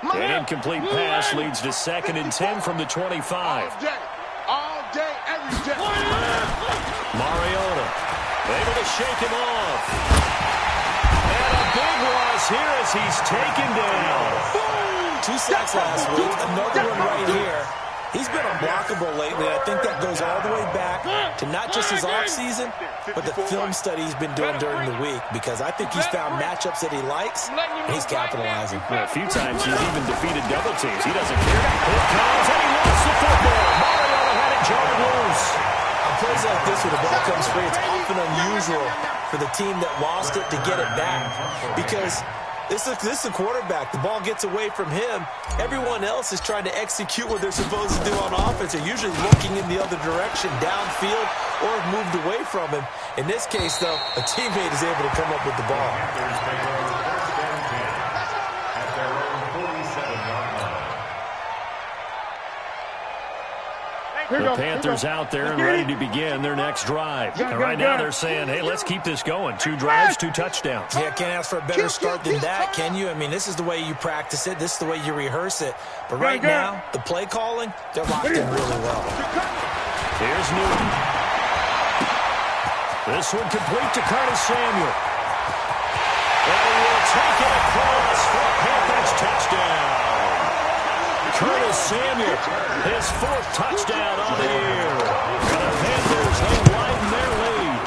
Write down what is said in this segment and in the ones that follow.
An incomplete pass leads to 2nd and 10 from the 25. All day, every day. Mariota able to shake him off. And a big loss here as he's taken down. 2 sacks last week, another one right here. He's been unblockable lately. I think that goes all the way back to not just his offseason, but the film study he's been doing during the week, because I think he's found matchups that he likes, and he's capitalizing. Well, a few times he's even defeated double teams. He doesn't care. Here comes, and he lost the football. Mariota had it jarred loose. On plays like this where the ball comes free, it's often unusual for the team that lost it to get it back, because this is a quarterback. The ball gets away from him. Everyone else is trying to execute what they're supposed to do on offense. They're usually looking in the other direction, downfield, or have moved away from him. In this case, though, a teammate is able to come up with the ball. The Panthers out there and ready to begin their next drive. And right now they're saying, hey, let's keep this going. 2 drives, 2 touchdowns. Yeah, can't ask for a better start than that, can you? I mean, this is the way you practice it. This is the way you rehearse it. But right now, the play calling, they're locked in really well. Here's Newton. This one complete to Curtis Samuel. And he will take it across for a Panthers touchdown. Curtis Samuel, his 4th touchdown on the year. The Panthers, they widen their lead.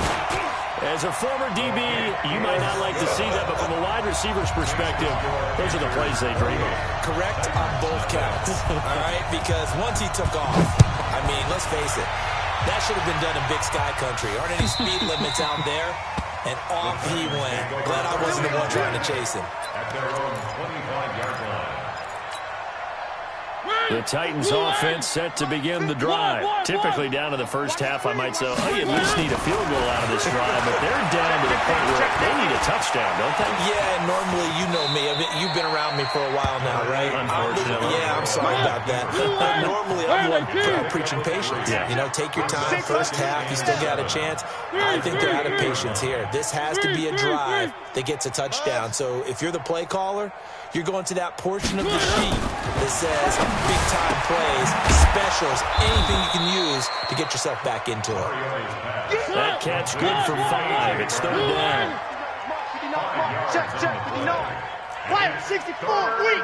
As a former DB, you might not like to see that, but from a wide receiver's perspective, those are the plays they dream of. Correct on both counts, all right? Because once he took off, I mean, let's face it, that should have been done in Big Sky Country. Aren't any speed limits out there? And off he went. Glad I wasn't the one trying to chase him. At their own 25-yard line. The Titans offense set to begin the drive. Typically down to the first half, I might say, oh, you at least need a field goal out of this drive, but they're down to the point where they need a touchdown, don't they? Yeah, normally, you know me. I mean, you've been around me for a while now, right? Unfortunately. Yeah, I'm sorry about that. Normally, I'm like preaching patience. Yeah. You know, take your time. First half, you still got a chance. I think they're out of patience here. This has to be a drive that gets a touchdown. So if you're the play caller, you're going to that portion of the sheet that says big-time plays, specials, anything you can use to get yourself back into it. That catch good for 5. It's 3rd down. Check, 59. Fire, 64, weak.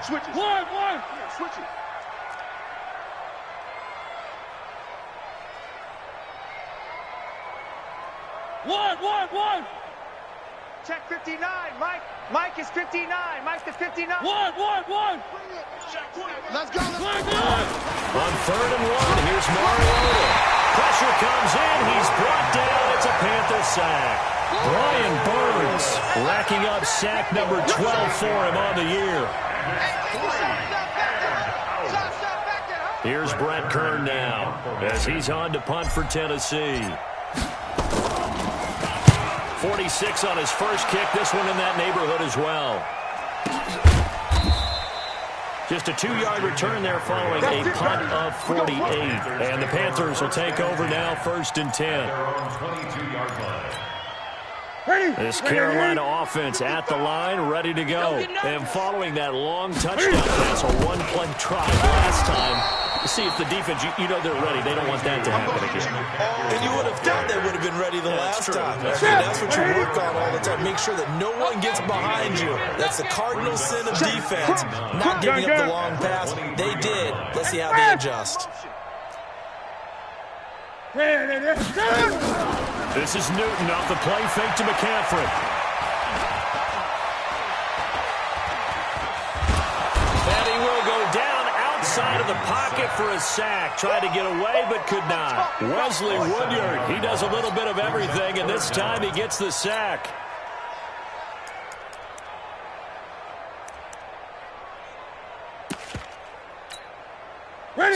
Switch it. One. Switch it. One. Check 59, Mike. Mike is 59. Mike to 59. One. Let's go. On 3rd and 1, here's Mariota. Pressure comes in. He's brought down. It's a Panther sack. Brian Burns racking up sack number 12 for him on the year. Here's Brett Kern now as he's on to punt for Tennessee. 46 on his first kick. This one in that neighborhood as well. Just a 2-yard return there following a punt of 48. And the Panthers will take over now, 1st and 10. This Carolina offense at the line, ready to go. And following that long touchdown pass, a one-play drive last time, to see if the defense, you know they're ready. They don't want that to happen again. And you would have thought they would have been ready the last time. That's what you work on all the time. Make sure that no one gets behind you. That's the cardinal sin of defense, not giving up the long pass. They did. Let's see how they adjust. This is Newton off the play fake to McCaffrey. And he will go down outside of the pocket for a sack. Tried to get away but could not. Wesley Woodyard, he does a little bit of everything, and this time he gets the sack.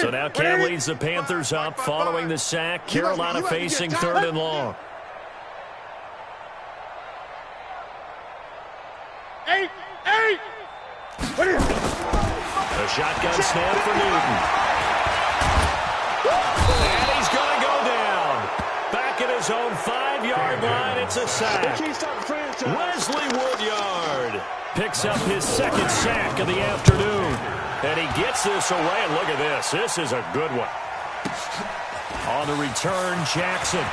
So now Cam leads the Panthers up following the sack. Carolina facing 3rd and long. Eight. A shotgun snap for Newton. And he's going to go down. Back at his his own 5-yard line. It's a sack. Wesley Woodyard picks up his second sack of the afternoon. And he gets this away. And look at this. This is a good one. On the return, Jackson.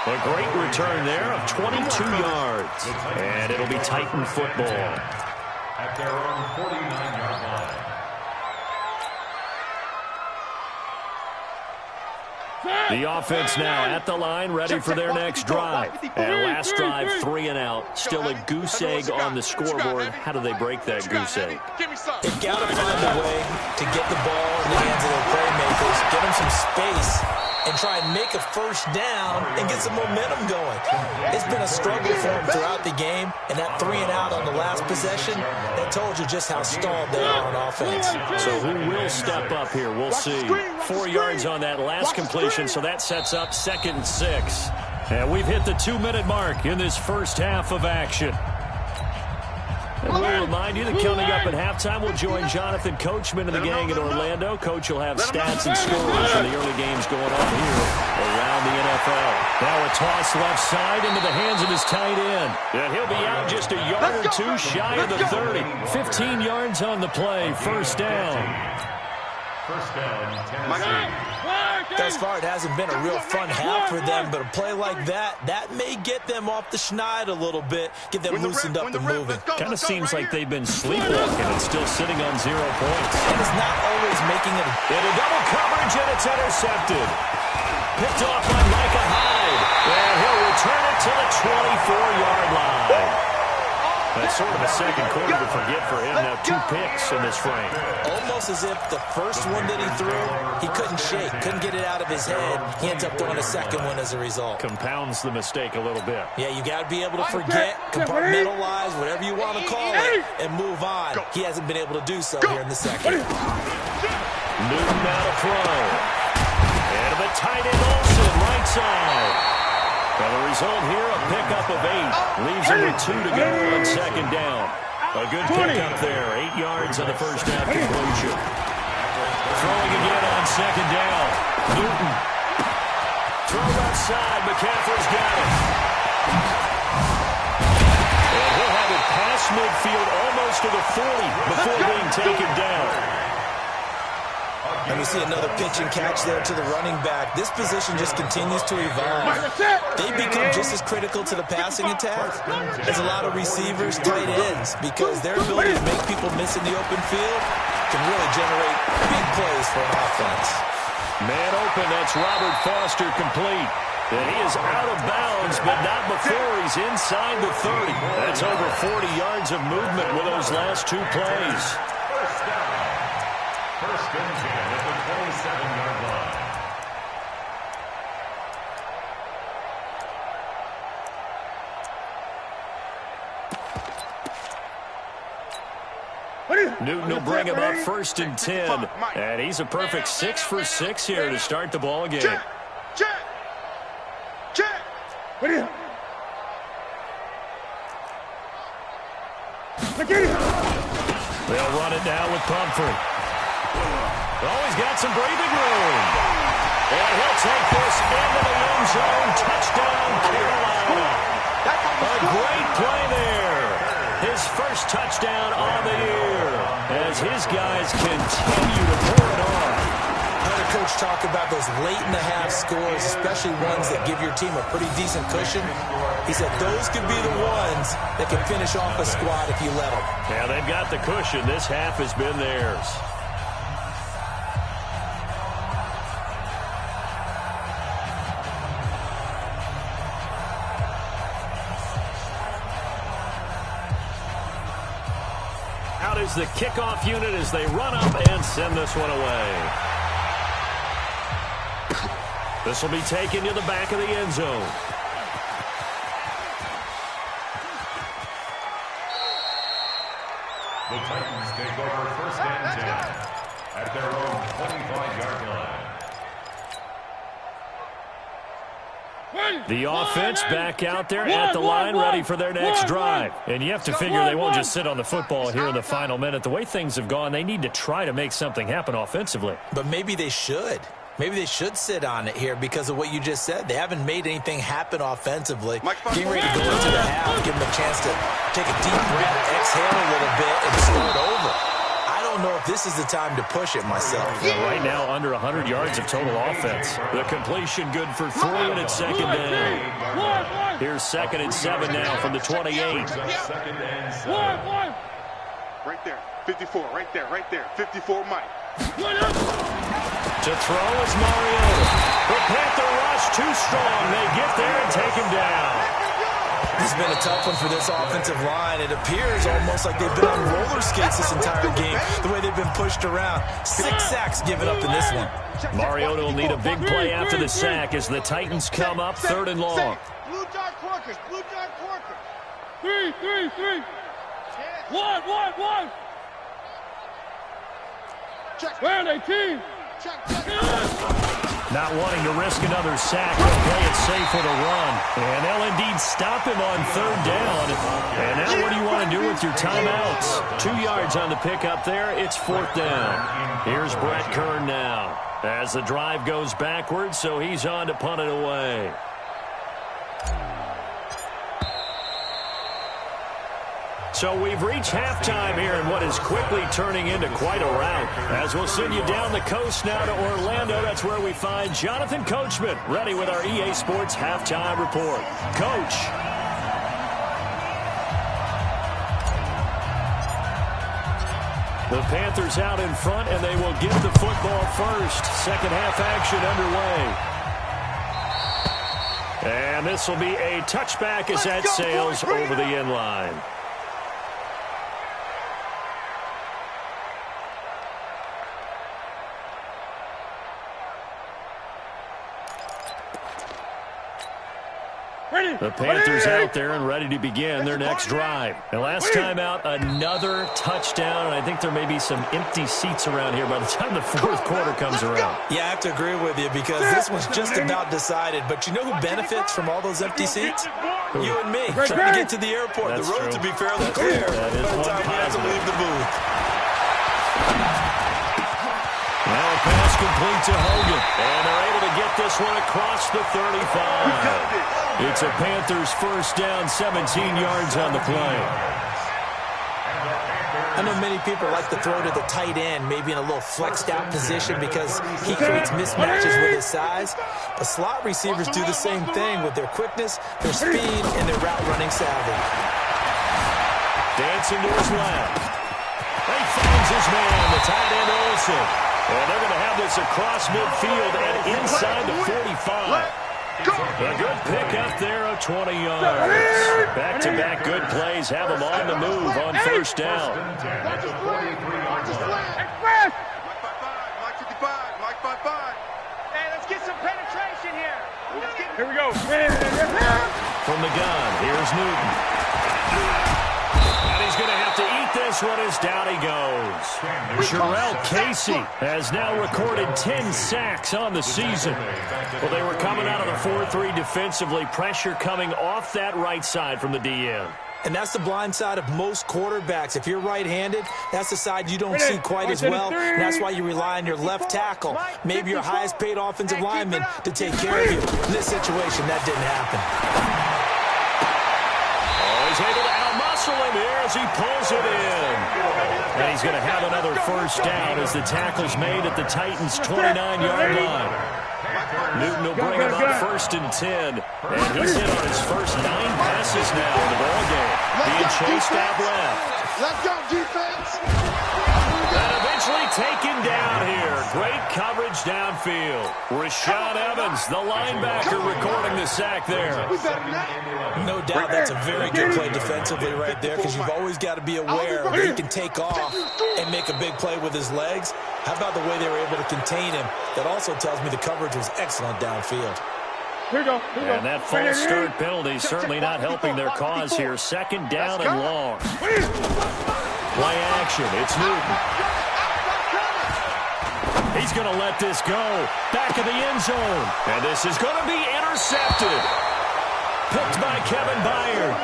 A great return there of 22 yards. And it'll be Titan football. At their own 49-yard line. The offense now at the line, ready for their next drive. And last drive, 3 and out. Still a goose egg on the scoreboard. How do they break that goose egg? They've got to find a way to get the ball in the hands of their playmakers, get them some space, and try and make a first down and get some momentum going. It's been a struggle for them throughout the game, and that 3 and out on the last possession, that told you just how stalled they are on offense. So who will step up here? We'll see. 4 yards on that last completion, so that sets up 2nd and 6. And we've hit the 2-minute mark in this first half of action. And we'll remind you that coming up at halftime, we'll join Jonathan Coachman and the gang in Orlando. Coach will have stats and scores from the early games going on here around the NFL. Now a toss left side into the hands of his tight end. And he'll be out just a yard or two shy of the 30. 15 yards on the play, first down. First down, Tennessee. Thus far, it hasn't been a real fun half for them, but a play like that may get them off the schneid a little bit, get them loosened up and moving. Kind of seems like they've been sleepwalking and still sitting on 0 points. And it's not always making it. Into double coverage, and it's intercepted. Picked off by Micah Hyde. And he'll return it to the 24-yard line. That's sort of a second quarter to forget for him. Now 2 picks in this frame. Almost as if the first one that he threw, he couldn't shake, couldn't get it out of his head. He ends up throwing a second one as a result. Compounds the mistake a little bit. Yeah, you got to be able to forget, compartmentalize, whatever you want to call it, and move on. He hasn't been able to do so here in the second. Newton out of throw. And the tight end Olsen, right side. Well, the result here, a pickup of 8. Leaves him with 2 to go on second down. A good pickup there. 8 yards on the first down conclusion. Throwing again on second down. Newton. Throw left side. McCaffrey's got it. And he'll have it past midfield almost to the 40 before being taken down. And we see another pitch and catch there to the running back. This position just continues to evolve. They become just as critical to the passing attack as a lot of receivers, tight ends, because their ability to make people miss in the open field can really generate big plays for an offense. Man open, that's Robert Foster complete. And he is out of bounds, but not before he's inside the 30. That's over 40 yards of movement with those last 2 plays. First and 10 at the 27-yard line. Newton will bring him up 1st and 10. And he's a perfect 6 for 6 here to start the ball game. Check. They'll run it now with Pumphrey. Oh, he's got some breathing room. And he'll take this into the end zone. Touchdown, Carolina. A great play there. His first touchdown on the year as his guys continue to pour it on. I heard a coach talk about those late-in-the-half scores, especially ones that give your team a pretty decent cushion. He said those could be the ones that can finish off a squad if you let them. Yeah, they've got the cushion. This half has been theirs. Out is the kickoff unit as they run up and send this one away. This will be taken to the back of the end zone. The Titans take over 1st and 10 at their own 25-yard line. The offense back out there at the line, ready for their next drive. And you have to figure they won't just sit on the football here in the final minute. The way things have gone, they need to try to make something happen offensively. But maybe they should. Maybe they should sit on it here because of what you just said. They haven't made anything happen offensively. Getting ready to go into the half, give them a chance to take a deep breath, exhale a little bit, and start over. I don't know if this is the time to push it myself. Yeah, right now, under 100 yards of total offense. The completion good for 3, and it's second down. Here's 2nd and 7 now from the 28. Right there, 54, right there, 54, Mike. To throw is Mariota. The Panther rush too strong. They get there and take him down. This has been a tough one for this offensive line. It appears almost like they've been on roller skates this entire game, the way they've been pushed around. 6 sacks given up in this one. Mariota will need a big play after the sack as the Titans come up 3rd and long. Blue dart corkers, blue dart corkers. 3. 1. Check. Where are they, team? Check. Not wanting to risk another sack, they'll play it safe with a run. And they'll indeed stop him on 3rd down. And now what do you want to do with your timeouts? 2 yards on the pickup there. It's 4th down. Here's Brett Kern now as the drive goes backwards, so he's on to punt it away. So we've reached halftime here in what is quickly turning into quite a rout. As we'll send you down the coast now to Orlando, that's where we find Jonathan Coachman ready with our EA Sports Halftime Report. Coach. The Panthers out in front, and they will get the football first. Second half action underway. And this will be a touchback as that sails over the end line. The Panthers out there and ready to begin their next drive. And last time out, another touchdown. And I think there may be some empty seats around here by the time the 4th quarter comes around. Yeah, I have to agree with you because this one's just about decided. But you know who benefits from all those empty seats? You and me, trying to get to the airport. That's the road true. to be fairly clear That is by the one time we have to positive. leave the booth. Now a pass complete to Hogan. And they're able to get this one across the 35. It's a Panthers first down, 17 yards on the play. I know many people like to throw to the tight end, maybe in a little flexed out position because he creates mismatches with his size. But slot receivers do the same thing with their quickness, their speed, and their route running savvy. Dancing to his left. He finds his man, the tight end Olsen. And they're going to have this across midfield and inside the 45. A good pickup there of 20 yards. Back-to-back good plays have them on the move on first down. Mike 55, Mike 55. Hey, let's get some penetration here. Here we go. From the gun, here's Newton. And he's going to have to eat this one as down he goes. Jarrell Casey has now recorded 10 sacks on the season. Well, they were coming out of the 4-3 defensively. Pressure coming off that right side from the DN. And that's the blind side of most quarterbacks. If you're right-handed, that's the side you don't see quite as well. And that's why you rely on your left tackle, maybe your highest-paid offensive lineman, to take care of you. In this situation, that didn't happen. Oh, he's able to out-muscle him here as he pulls it in. And he's going to have another first down as the tackle's made at the Titans' 29-yard line. Newton will bring him up 1st and 10. And he's hit on his first 9 passes now in the ballgame. Being chased out left. Let's go, defense. And eventually taken down here. Great coverage downfield. Rashaan Evans, the linebacker, recording the sack there. No doubt that's a very good play defensively right there because you've always got to be aware that he can take off and make a big play with his legs. How about the way they were able to contain him? That also tells me the coverage was excellent downfield. Here we go. And that false start penalty certainly not helping their cause here. Second down and long. Play action. It's Newton. He's going to let this go. Back of the end zone. And this is going to be intercepted. Picked by Kevin Byard.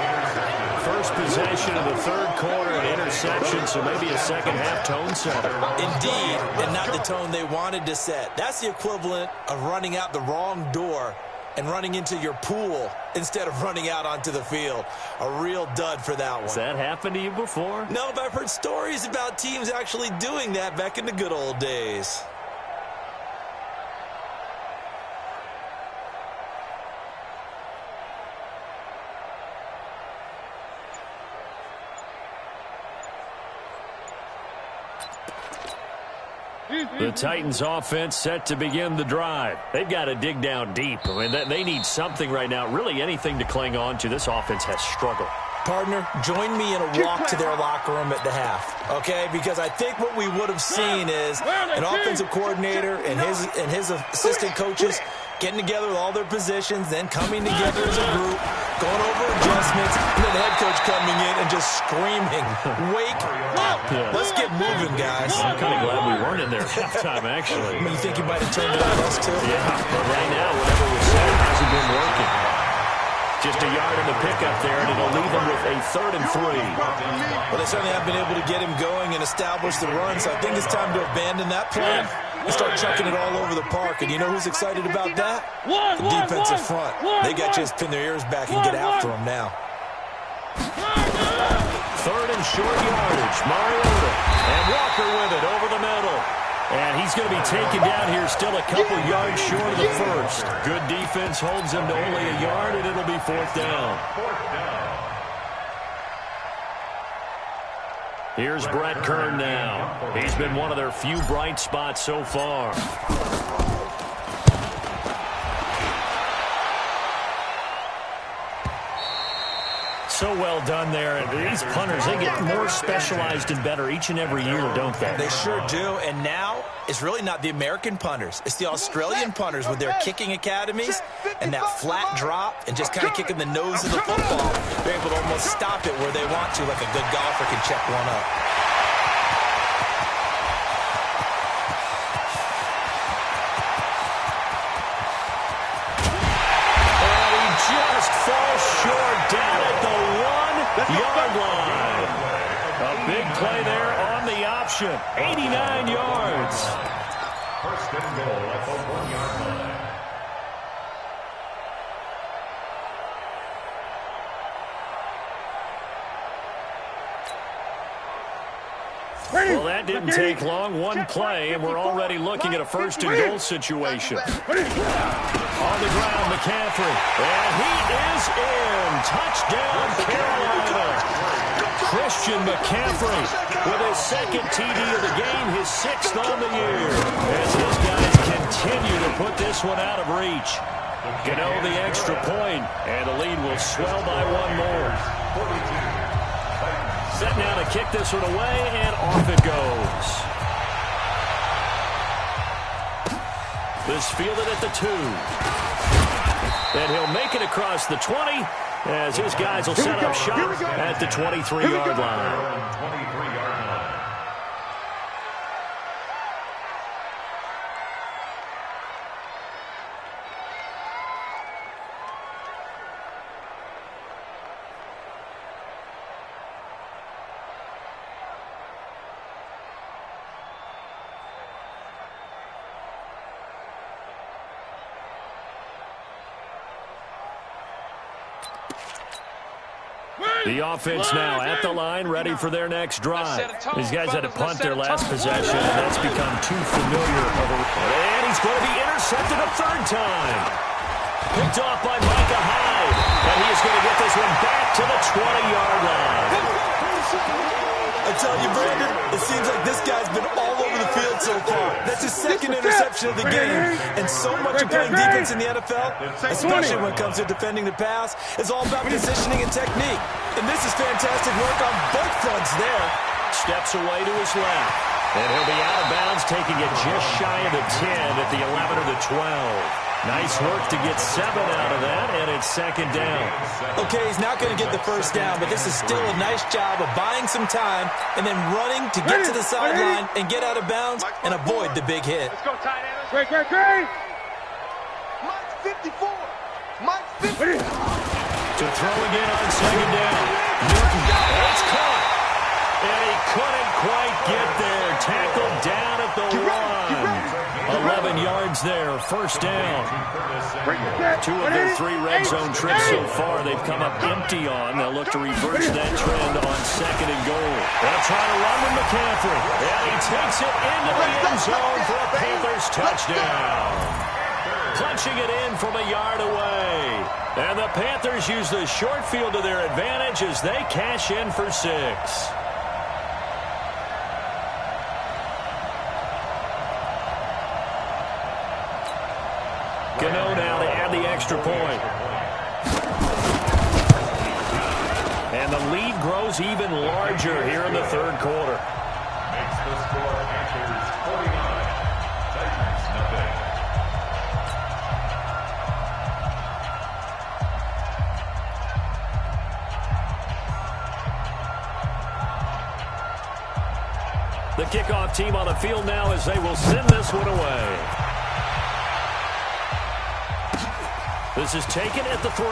first possession of the third quarter, an interception, so maybe a second-half tone setter. Indeed, and not the tone they wanted to set. That's the equivalent of running out the wrong door and running into your pool instead of running out onto the field. A real dud for that one. Has that happened to you before? No, but I've heard stories about teams actually doing that back in the good old days. The Titans offense set to begin the drive. They've got to dig down deep. I mean, they need something right now, really anything to cling on to. This offense has struggled. Partner, join me in a walk to their locker room at the half, okay? Because I think what we would have seen is an offensive coordinator and his assistant coaches getting together with all their positions, then coming together as a group, going over adjustments, and then the head coach coming in and just screaming, "Wake up! Let's get moving, guys." I'm kind of glad we weren't in there at halftime, actually. I mean, you think you might have turned it on us, too? Yeah, but right now, whatever was said hasn't been working. Just a yard in the pickup there, and it'll leave them with a 3rd and 3. Well, they certainly have been able to get him going and establish the run, so I think it's time to abandon that plan and start chucking it all over the park. And you know who's excited about that? The defensive front. They got to just pin their ears back and get after him now. 3rd and short yardage. Mariota and Walker with it over the middle. And he's going to be taken down here still a couple yards short of the first. Good defense holds him to only a yard, and it'll be 4th down. Here's Brett Kern now. He's been one of their few bright spots so far. So well done there. And these punters, they get more specialized and better each and every year, don't they? They sure do. And now it's really not the American punters. It's the Australian punters with their kicking academies and that flat drop and just kind of kicking the nose of the football. They're able to almost stop it where they want to, like a good golfer can check one up. Just falls short down at the 1-yard line. A big play there on the option. 89 yards. 1st and goal at the 1-yard line. Well, that didn't take long. One play, and we're already looking at a 1st and goal situation. On the ground, McCaffrey. And he is in. Touchdown, Carolina. Christian McCaffrey with his 2nd TD of the game, his 6th on the year. As his guys continue to put this one out of reach. Gano the extra point, and the lead will swell by one more. Set now to kick this one away, and off it goes. This fielded at the 2. And he'll make it across the 20 as his guys will set up shop at the 23-yard line. The offense now at the line, ready for their next drive. These guys had to punt their last possession, and that's become too familiar of a... And he's going to be intercepted a 3rd time. Picked off by Micah Hyde. And he is going to get this one back to the 20-yard line. I tell you, Brandon, it seems like this guy's been all over the field so far. That's his 2nd interception of the game. And so much of playing defense in the NFL, especially when it comes to defending the pass, is all about positioning and technique. And this is fantastic work on both fronts there. Steps away to his left. And he'll be out of bounds, taking it just shy of the 10 at the 11 or the 12. Nice work to get 7 out of that, and it's 2nd down. Okay, he's not going to get the 1st down, but this is still a nice job of buying some time and then running to get to the sideline and get out of bounds and avoid the big hit. Let's go, tight end. Great. Mike's 54. Mike's 50. To To throw again on second down. Newton, it's caught. And he couldn't quite get there. Tackled down at the 1. 11 yards there, first down. 2 of their 3 red zone trips so far they've come up empty on. They'll look to reverse that trend on second and goal. They'll try to run with McCaffrey. And he takes it into the end zone for a Panthers touchdown. Punching it in from a yard away. And the Panthers use the short field to their advantage as they cash in for 6. Gano now to add the extra point. And the lead grows even larger here in the third quarter. Makes the score Panthers 49, Titans nothing. The kickoff team on the field now as they will send this one away. This is taken at the 3.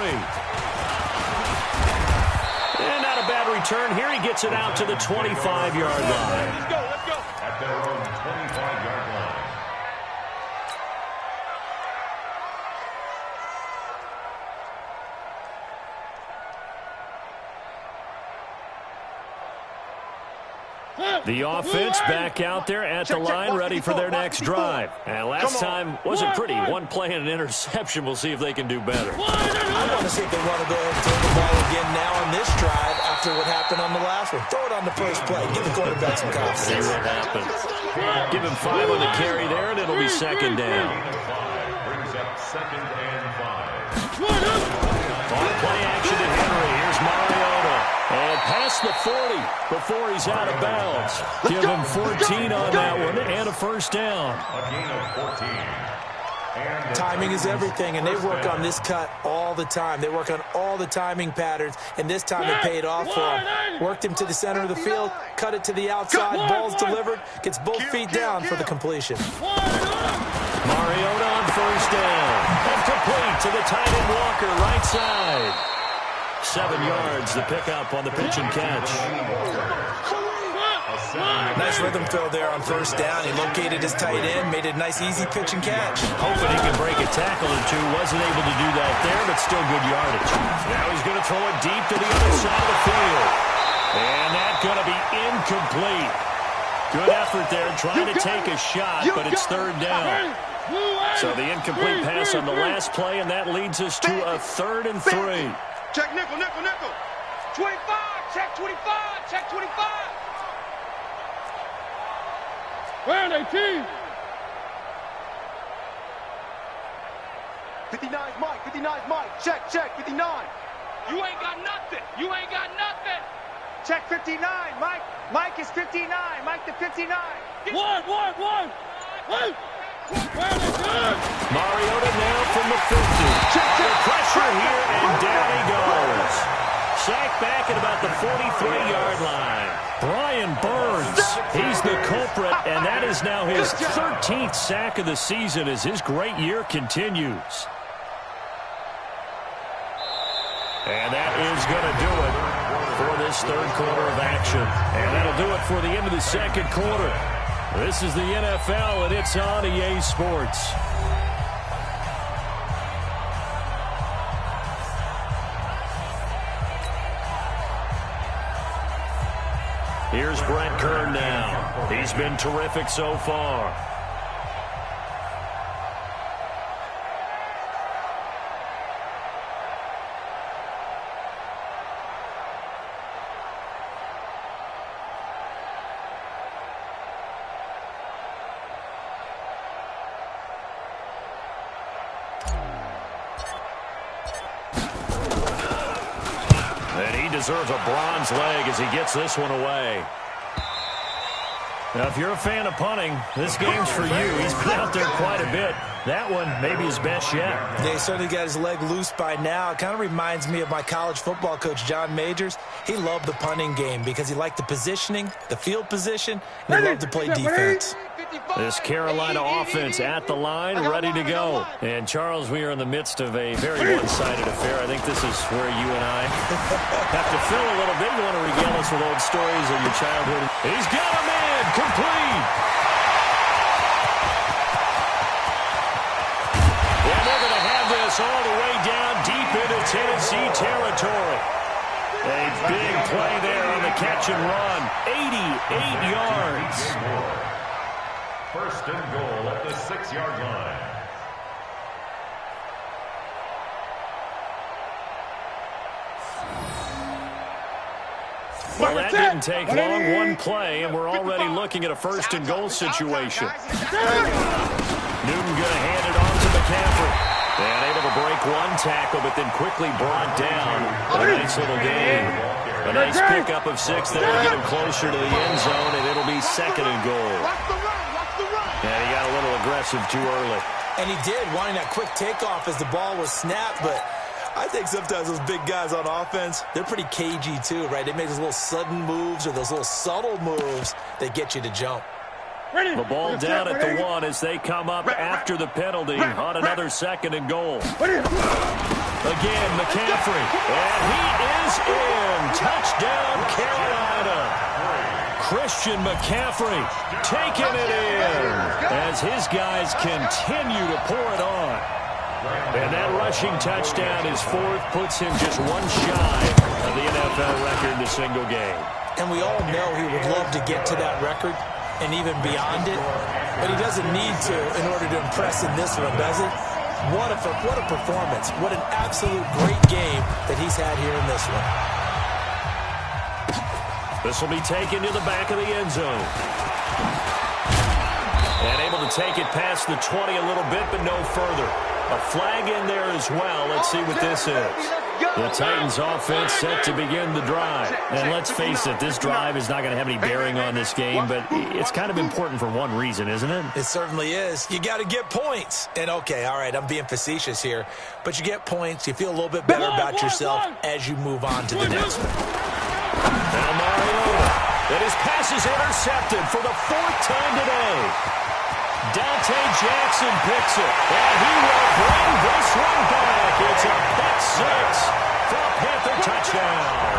And not a bad return. Here he gets it out to the 25-yard line. Let's go, let's go. At their own 25-yard line. The offense back out there at the line, ready for their next drive. And last time wasn't pretty. One play and an interception. We'll see if they can do better. I want to see if they want to go ahead and throw the ball again now on this drive after what happened on the last one. Throw it on the first play. Give the quarterback some confidence. See what happens. Give him 5 on the carry there, and it'll be second down. Brings up second and 5. On play action to Henry. Here's Mariota. And past the 40 before he's out of bounds. Give him 14 on that one and a first down. A gain of 14. And Timing is everything, and they work on this cut all the time. They work on all the timing patterns, and this time it paid off for them. Worked him to the center of the field, cut it to the outside, ball's delivered, gets both feet down for the completion. Mariota on first down. And complete to the tight end Walker, right side. 7 yards, the pickup on the pitch and catch. Nice rhythm throw there on first down. He located his tight end, made a nice easy pitch and catch. Hoping he can break a tackle or two. Wasn't able to do that there, but still good yardage. Now he's going to throw it deep to the other side of the field. And that's going to be incomplete. Good effort there, trying to take a shot, but it's third down. So the incomplete pass on the last play, and that leads us to a 3rd and 3. Check nickel, nickel, nickel. 25, check 25, check 25. Where are they, team? 59's Mike, 59's Mike. Check, check, 59. You ain't got nothing. You ain't got nothing. Check 59, Mike. Mike is 59. Mike the 59. One. Wait. Where are they, team? Mariota now from the 50. The pressure here, and down he goes. Sacked back at about the 43-yard line. Brian Burns, he's the culprit, and that is now his 13th sack of the season as his great year continues. And that is going to do it for this third quarter of action. And that'll do it for the end of the second quarter. This is the NFL, and it's on EA Sports. Here's Brent Kern now. He's been terrific so far. Deserves a bronze leg as he gets this one away. Now, if you're a fan of punting, this game's for you. He's been out there quite a bit. That one, maybe his best yet. Yeah, he certainly got his leg loose by now. It kind of reminds me of my college football coach, John Majors. He loved the punting game because he liked the positioning, the field position, and he loved to play defense. 59, This Carolina offense at the line, ready to go. And, Charles, we are in the midst of a very one-sided affair. I think this is where you and I have to fill a little bit. You want to regale us with old stories of your childhood. He's got a man, complete. And they're going to have this all the way down deep into Tennessee territory. A big play there on the catch and run. 88 yards. First and goal at the 6-yard line. Well, that didn't take long. One play, and we're already looking at a first and goal situation. Newton going to hand it on to McCaffrey. And able to break one tackle, but then quickly brought down. A nice little game. A nice pickup of 6 there to get him closer to the end zone, and it'll be second and goal. And he got a little aggressive too early. And he did, wanting that quick takeoff as the ball was snapped, but I think sometimes those big guys on offense, they're pretty cagey too, right? They make those little sudden moves or those little subtle moves that get you to jump. The ball down at the 1 as they come up after the penalty on another second and goal. Again, McCaffrey. And he is in. Touchdown, Carolina. Christian McCaffrey taking it in as his guys continue to pour it on. And that rushing touchdown, his 4th, puts him just one shy of the NFL record in a single game. And we all know he would love to get to that record and even beyond it, but he doesn't need to in order to impress in this one, does it? What a performance. What an absolute great game that he's had here in this one. This will be taken to the back of the end zone. And able to take it past the 20 a little bit, but no further. A flag in there as well. Let's see what this is. The Titans offense set to begin the drive. And let's face it, this drive is not going to have any bearing on this game, but it's kind of important for one reason, isn't it? It certainly is. You got to get points. And okay, all right, I'm being facetious here, but you get points, you feel a little bit better about yourself as you move on to the next one. Now Mariota, and his pass is intercepted for the 4th time today. Dante Jackson picks it, and he will bring this one back. It's a pick 6 for a Panther touchdown.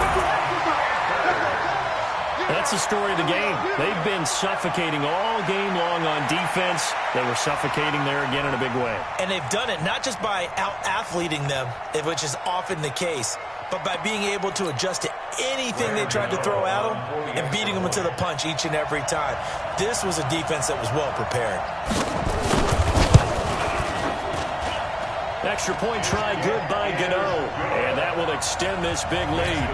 That's the story of the game. They've been suffocating all game long on defense. They were suffocating there again in a big way. And they've done it not just by out-athleting them, which is often the case, but by being able to adjust to anything they tried to throw at them and beating them into the punch each and every time. This was a defense that was well prepared. Extra point try good by Gano. And that will extend this big lead.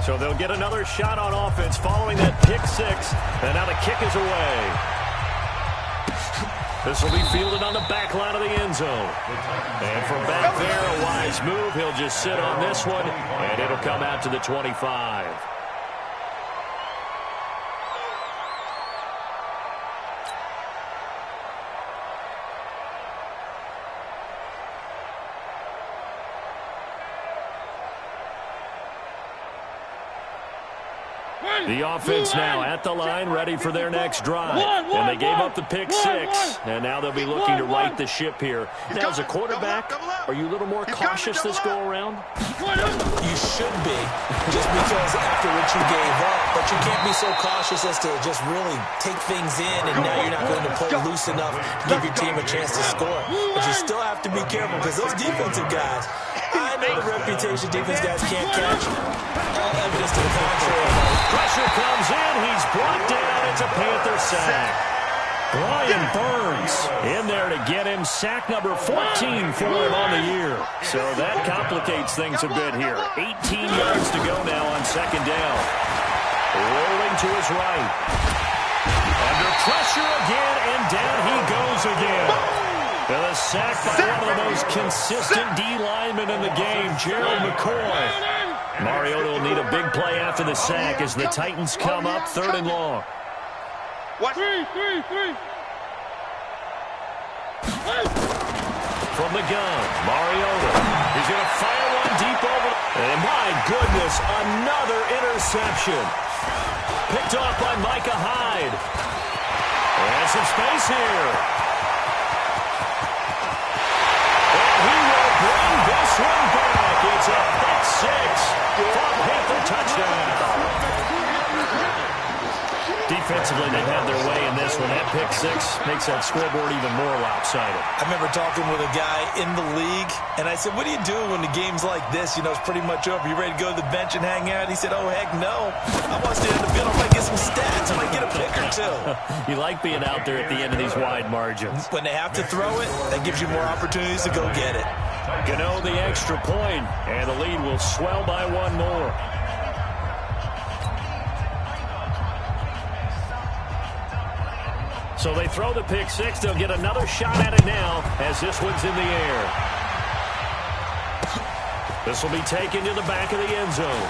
So they'll get another shot on offense following that pick 6. And now the kick is away. This will be fielded on the back line of the end zone. And from back there, a wise move. He'll just sit on this one, and it'll come out to the 25. The offense now at the line, ready for their next drive. And they gave up the pick 6, and now they'll be looking to right the ship here. Now, as a quarterback, are you a little more cautious this go-around? You should be, just because after what you gave up, but you can't be so cautious as to just really take things in, and now you're not going to play loose enough to give your team a chance to score. But you still have to be careful, because those defensive guys, I know the reputation defense guys can't catch. All evidence to the contrary. Pressure comes in. He's brought down. It's a Panther sack. Brian Burns in there to get him. Sack number 14 for him on the year. So that complicates things a bit here. 18 yards to go now on second down. Rolling to his right. Under pressure again, and down he goes again. And a sack by one of the most consistent D linemen in the game, Gerald McCoy. Mariota will need a big play after the sack as the Titans come up 3rd and long. Three. From the gun, Mariota. He's going to fire one deep over. And my goodness, another interception. Picked off by Micah Hyde. And some space here. And he will bring this one back. It's a pick six. Panther touchdown. Defensively, they've had their way in this one. That pick six makes that scoreboard even more lopsided. I remember talking with a guy in the league, and I said, what do you do when the game's like this? You know, it's pretty much over. You ready to go to the bench and hang out? He said, oh, heck no. I want to stay on the field. I might get some stats. I might get a pick or two. You like being out there at the end of these wide margins. When they have to throw it, that gives you more opportunities to go get it. Gano the extra point, and the lead will swell by one more. So they throw the pick six. They'll get another shot at it now as this one's in the air. This will be taken to the back of the end zone.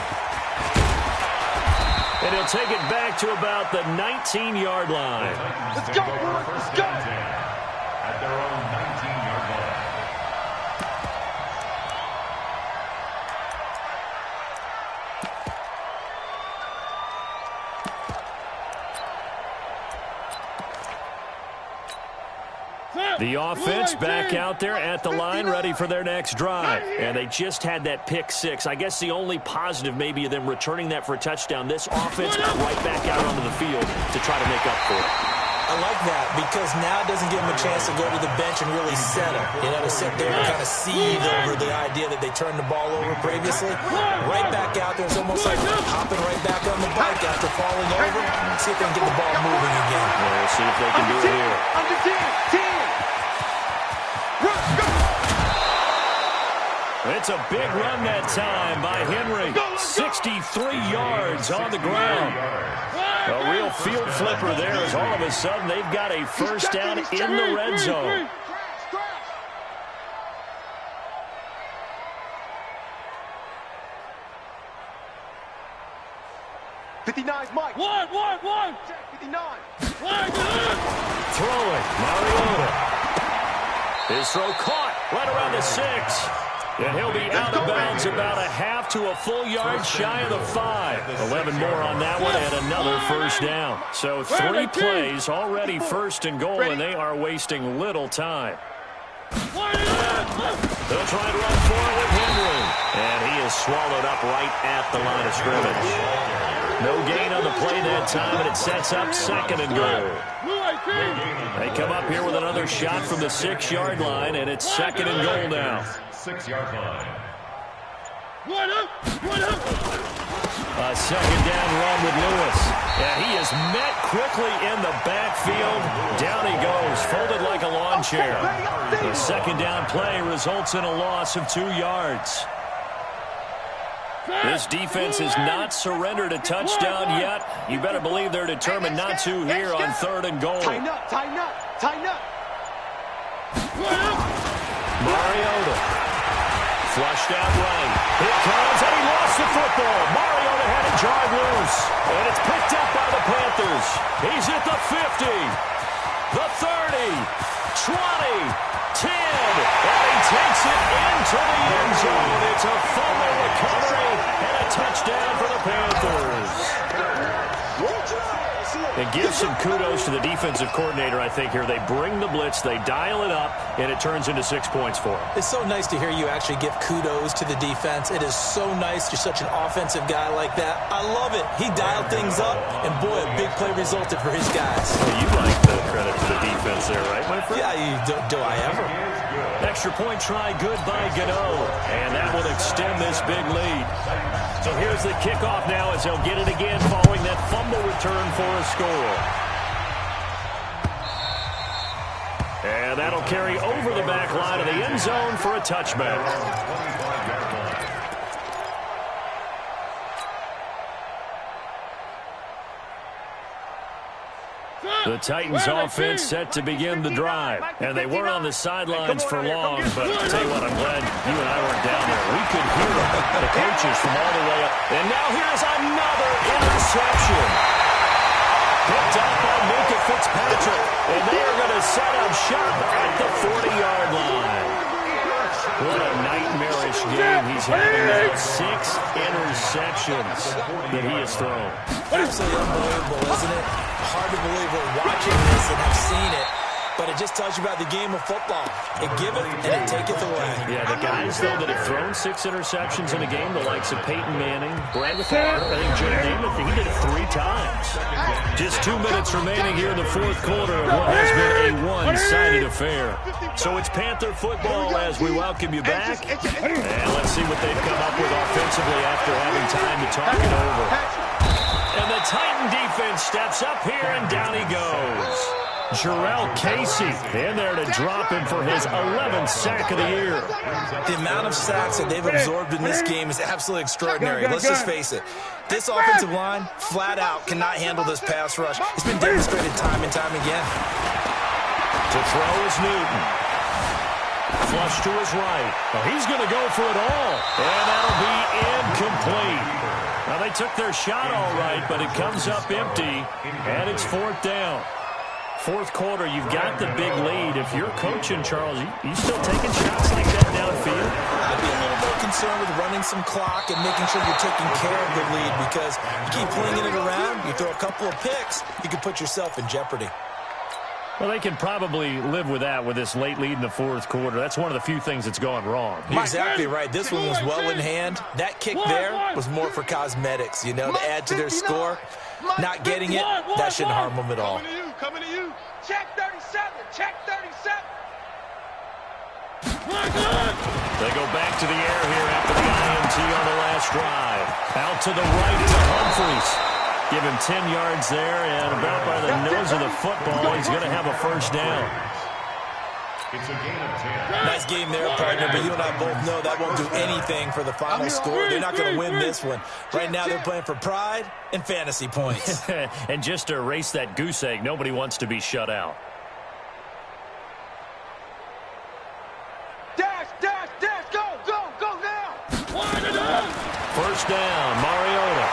And he'll take it back to about the 19-yard line. Let's go, boys. Let's go. At their own 19-yard line. The offense back out there at the line, ready for their next drive. And they just had that pick six. I guess the only positive maybe of them returning that for a touchdown. This offense got right back out onto the field to try to make up for it. I like that because now it doesn't give them a chance to go to the bench and really settle. You know, to sit there and kind of seethe over the idea that they turned the ball over previously. Right back out there. It's almost like hopping right back on the bike after falling over. See if they can get the ball moving again. We'll see if they can do it here. Under 10. It's a big run that time by Henry. 63 yards on the ground. A real field flipper there as all of a sudden they've got a first down in the red zone. Mike. One. 59. Throwing, Mariota. His throw caught right around the 6. And he'll be out of bounds about a half to a full yard shy of the 5. 11 more on that one and another first down. So 3 plays already first and goal, and they are wasting little time. They'll try and run for it with Henry. And he is swallowed up right at the line of scrimmage. No gain on the play that time, and it sets up second and goal. They come up here with another shot from the 6-yard line, and it's second and goal now. 6-yard line. A second down run with Lewis. And he is met quickly in the backfield. Down he goes, folded like a lawn chair. The second down play results in a loss of 2 yards. This defense has not surrendered a touchdown yet. You better believe they're determined not to here on third and goal. Tighten up. Mariota. Flushed out right. Here comes, and he lost the football. Mariota had it drive loose. And it's picked up by the Panthers. He's at the 50, the 30, 20, 10. And he takes it into the end zone. It's a fumble recovery and a touchdown for the Panthers. And give some kudos to the defensive coordinator, I think, here. They bring the blitz, they dial it up, and it turns into 6 points for them. It's so nice to hear you actually give kudos to the defense. It is so nice. You're such an offensive guy like that. I love it. He dialed things up, and boy, a big play resulted for his guys. Well, you like the credit to the defense there, right, my friend? Yeah, do I ever? Extra point try good by Gano, and that will extend this big lead. So here's the kickoff now as they'll get it again following that fumble return for a score. And that'll carry over the back line of the end zone for a touchback. The Titans offense set to begin the drive. And they were on the sidelines for long, but I'll tell you what, I'm glad you and I weren't down there. We could hear the coaches from all the way up. And now here's another interception. Picked up by Minka Fitzpatrick. And they are going to set up shop at the 40-yard line. What a nightmarish game he's having now. 6 interceptions that he has thrown. Absolutely unbelievable, isn't it? Hard to believe we're watching this and have seen it, but it just tells you about the game of football. It giveth and it taketh away. Yeah, the guys, though, that have thrown 6 interceptions in a game, the likes of Peyton Manning, Brad Favre, I think Joe Namath, he did it 3 times. Just 2 minutes remaining here in the fourth quarter of what has been a one-sided affair. So it's Panther football as we welcome you back. And let's see what they've come up with offensively after having time to talk it over. And the Titan defense steps up here, and down he goes. Jarrell Casey in there to drop him for his 11th sack of the year. The amount of sacks that they've absorbed in this game is absolutely extraordinary. Let's just face it. This offensive line, flat out, cannot handle this pass rush. It's been demonstrated time and time again. To throw is Newton. Flush to his right. Oh, he's going to go for it all. And that'll be incomplete. Now, they took their shot all right, but it comes up empty, and it's 4th down. Fourth quarter, you've got the big lead. If you're coaching, Charles, you still taking shots like that downfield? I'd be a little more concerned with running some clock and making sure you're taking care of the lead, because you keep flinging it around, you throw a couple of picks, you can put yourself in jeopardy. Well, they can probably live with that with this late lead in the fourth quarter. That's one of the few things that's gone wrong. You're exactly right. This one was well in hand. That kick there was more for cosmetics, to add to their score. Not getting it, that shouldn't harm them at all. Coming to you. Check 37. Check 37. They go back to the air here after the INT on the last drive. Out to the right to Humphries. Give him 10 yards there, and about by the nose of the football, he's going to have a first down. It's a gain of 10. Nice game there, partner, but you and I both know that won't do anything for the final score. They're not going to win this one. Right now they're playing for pride and fantasy points. And just to erase that goose egg, nobody wants to be shut out. Dash, dash, dash, go, go, go now. First down, Mariota.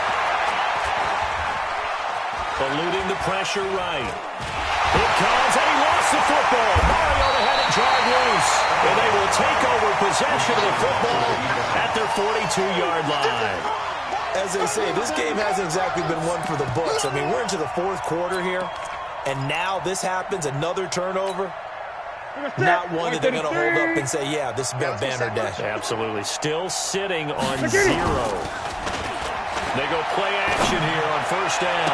Eluding the pressure right. It comes, and he lost the football. Mariota had it jarred loose. And they will take over possession of the football at their 42-yard line. As they say, this game hasn't exactly been one for the books. I mean, we're into the fourth quarter here, and now this happens, another turnover. Not one that they're going to hold up and say, yeah, this has been a banner day. Absolutely. Still sitting on 0. They go play action here on first down.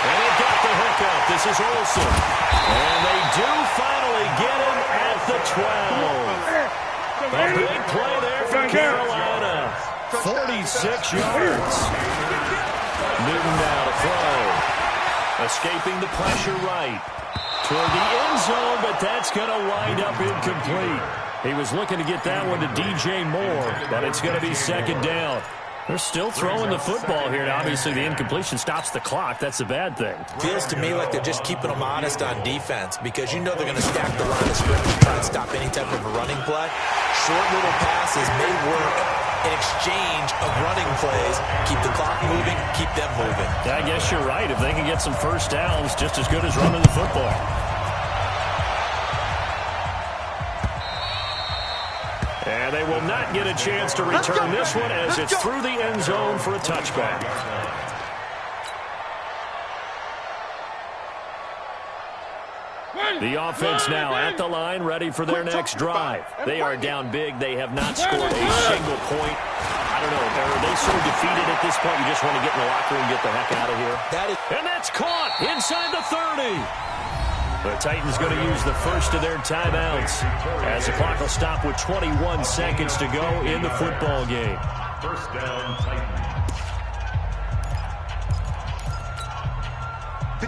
And they got the hookup. This is Olsen. And they do finally get him at the 12. A big play there for Carolina. 46 yards. Newton now to throw. Escaping the pressure right. Toward the end zone, but that's going to wind up incomplete. He was looking to get that one to DJ Moore, but it's going to be second down. They're still throwing the football here. Now, obviously, the incompletion stops the clock. That's a bad thing. Feels to me like they're just keeping them honest on defense, because they're going to stack the line of scrimmage and try and stop any type of a running play. Short little passes may work in exchange of running plays. Keep the clock moving, keep them moving. Yeah, I guess you're right. If they can get some first downs, just as good as running the football. And they will not get a chance to return this one as it's through the end zone for a touchback. The offense now at the line, ready for their next drive. They are down big. They have not scored a single point. I don't know. Are they so defeated at this point? You just want to get in the locker room and get the heck out of here? And that's caught inside the 30. The Titans going to use the first of their timeouts as the clock will stop with 21 seconds to go in the football game. First down, Titans.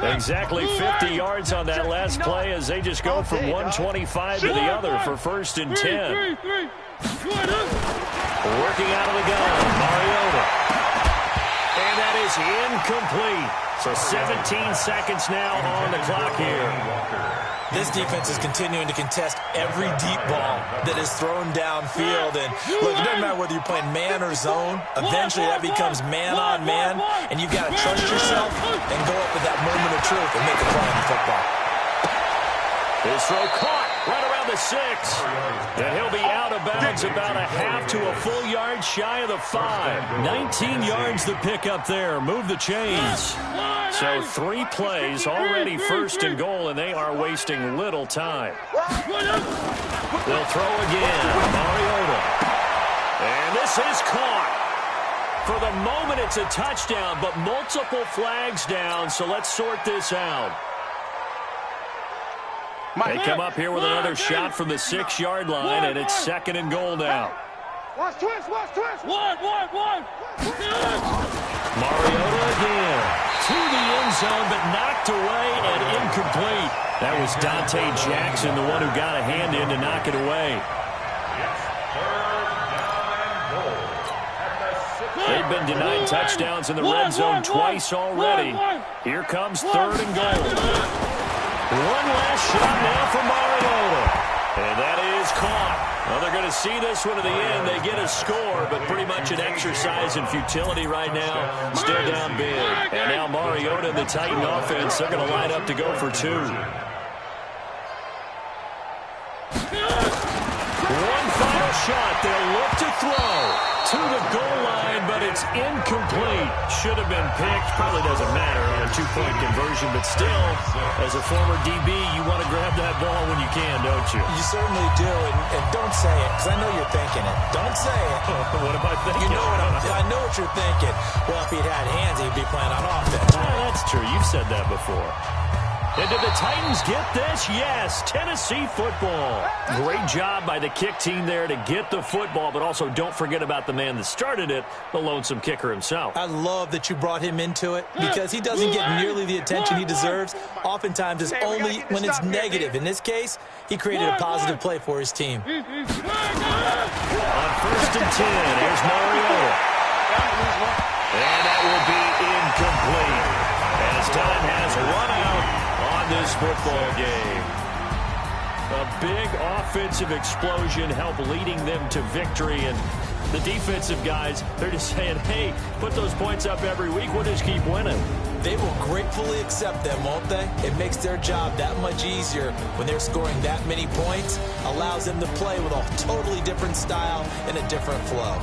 Exactly 50 yards on that last play as they just go from 125 to the other for first and 10. Working out of the gun, Mariota. And that is incomplete. So 17 seconds now on the clock here. This defense is continuing to contest every deep ball that is thrown downfield. And look, it doesn't matter whether you're playing man or zone. Eventually that becomes man on man. And you've got to trust yourself and go up with that moment of truth and make a play on the football. His throw caught right around on the 6. And he'll be out of bounds about a half to a full yard shy of the 5. 19 yards the pick up there. Move the chains. So 3 plays, already first and goal, and they are wasting little time. They'll throw again. Mariota. And this is caught. For the moment, it's a touchdown, but multiple flags down, so let's sort this out. They come up here with another shot from the 6-yard line, and it's 2nd and goal now. Watch twist. One. Mariota again. To the end zone, but knocked away and incomplete. That was Dante Jackson, the one who got a hand in to knock it away. They've been denied touchdowns in the red zone twice already. Here comes 3rd and goal. One last shot now for Mariota. And that is caught. Well, they're going to see this one to the end. They get a score, but pretty much an exercise in futility right now. Still down big. And now Mariota and the Titan offense, they're going to line up to go for 2. One final shot. They'll look to throw to the goal line, but it's incomplete. Should have been picked. Probably doesn't matter on a 2-point conversion, but still, as a former DB, you want to grab that ball when you can, don't you? You certainly do, and don't say it, because I know you're thinking it. Don't say it. What am I thinking? You know I know what you're thinking. Well, if he'd had hands, he'd be playing on offense. That's true. You've said that before. And did the Titans get this? Yes, Tennessee football. Great job by the kick team there to get the football, but also don't forget about the man that started it, the lonesome kicker himself. I love that you brought him into it because he doesn't get nearly the attention he deserves. Oftentimes, it's only when it's negative. In this case, he created a positive play for his team. On 1st and 10, here's Mariota. And that will be incomplete as time has run out on this football game. A big offensive explosion helped leading them to victory, and the defensive guys, they're just saying, hey, put those points up every week, we'll just keep winning. They will gratefully accept them, won't they? It makes their job that much easier when they're scoring that many points, allows them to play with a totally different style and a different flow.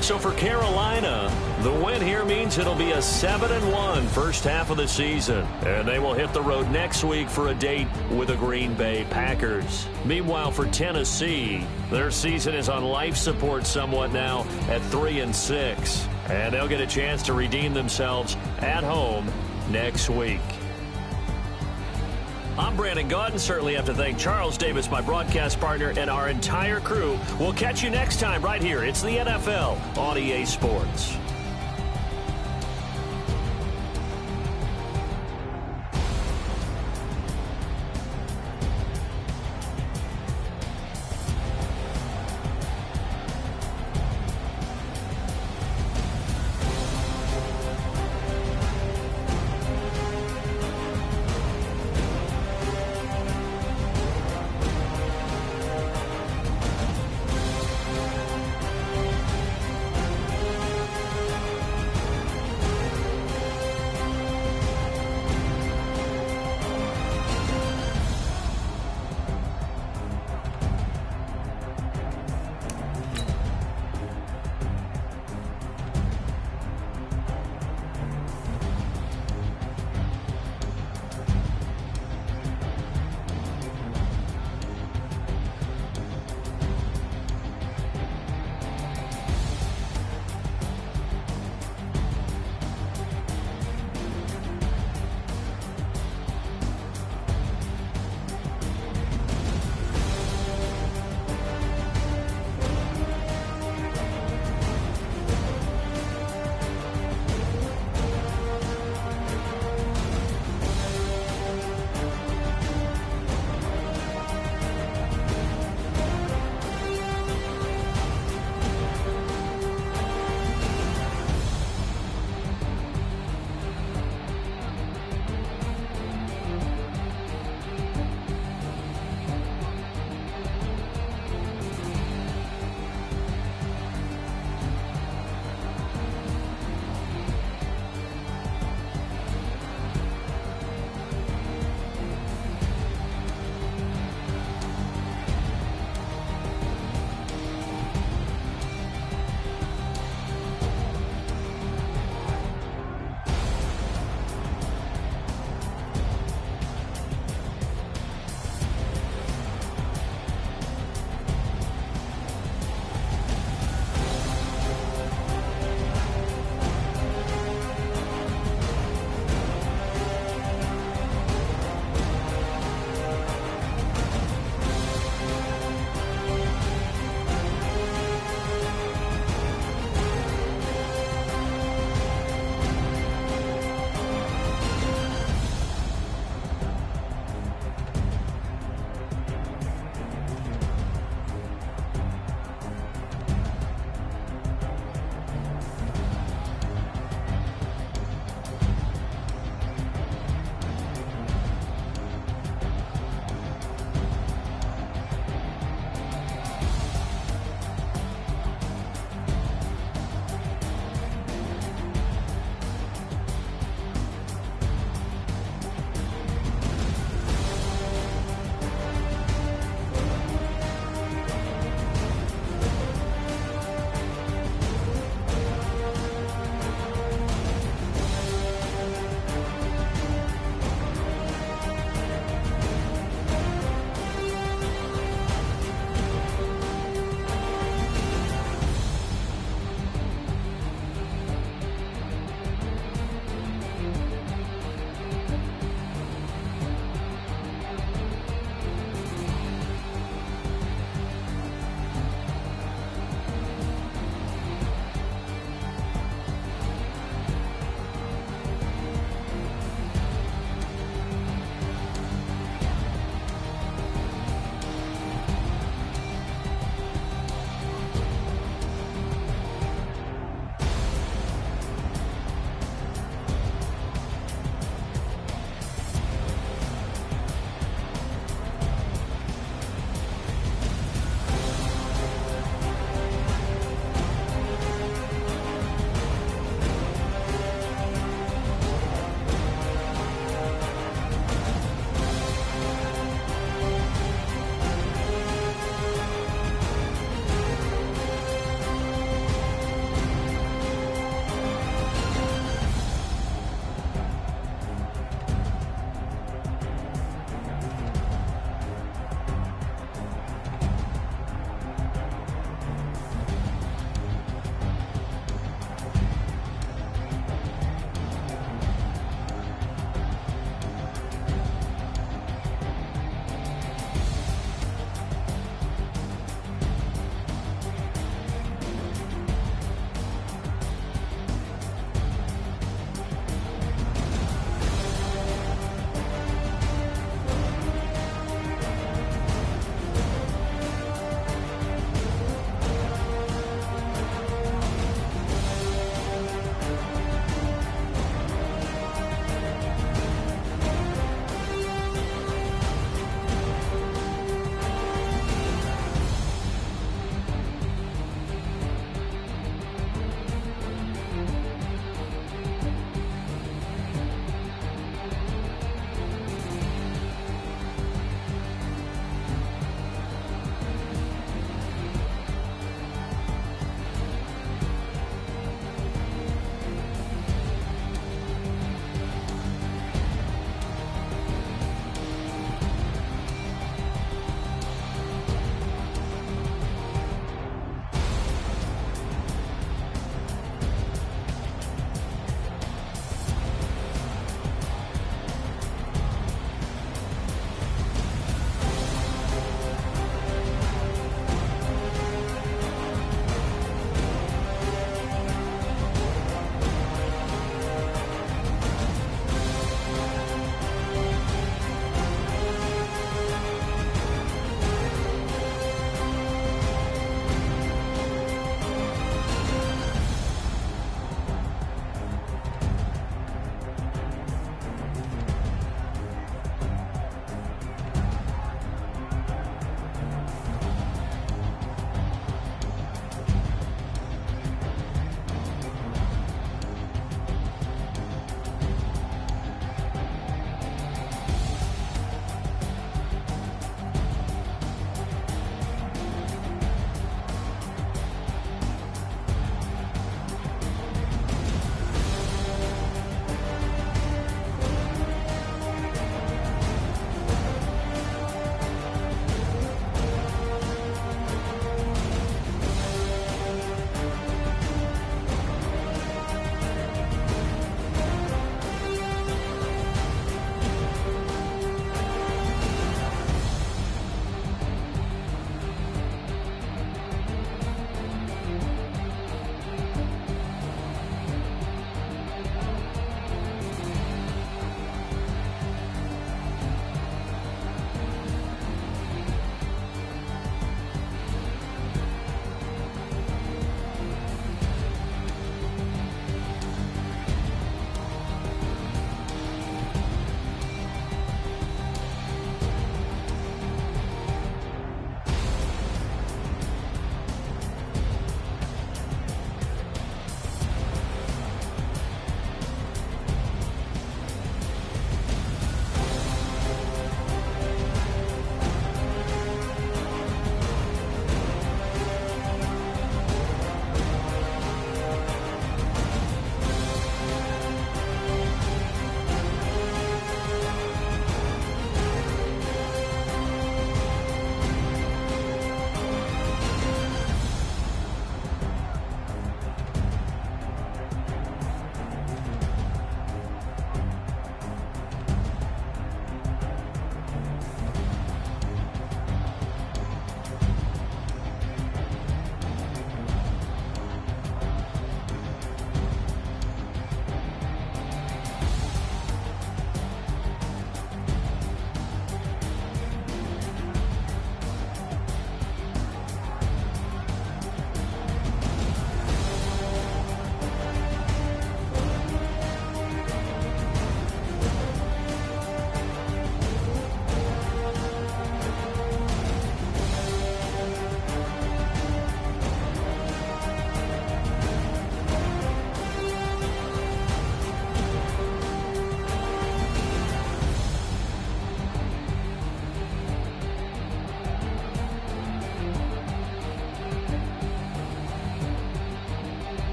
So for Carolina, the win here means it'll be a 7-1 first half of the season. And they will hit the road next week for a date with the Green Bay Packers. Meanwhile, for Tennessee, their season is on life support somewhat now at 3-6. And they'll get a chance to redeem themselves at home next week. I'm Brandon Gaudin. Certainly have to thank Charles Davis, my broadcast partner, and our entire crew. We'll catch you next time right here. It's the NFL on EA Sports.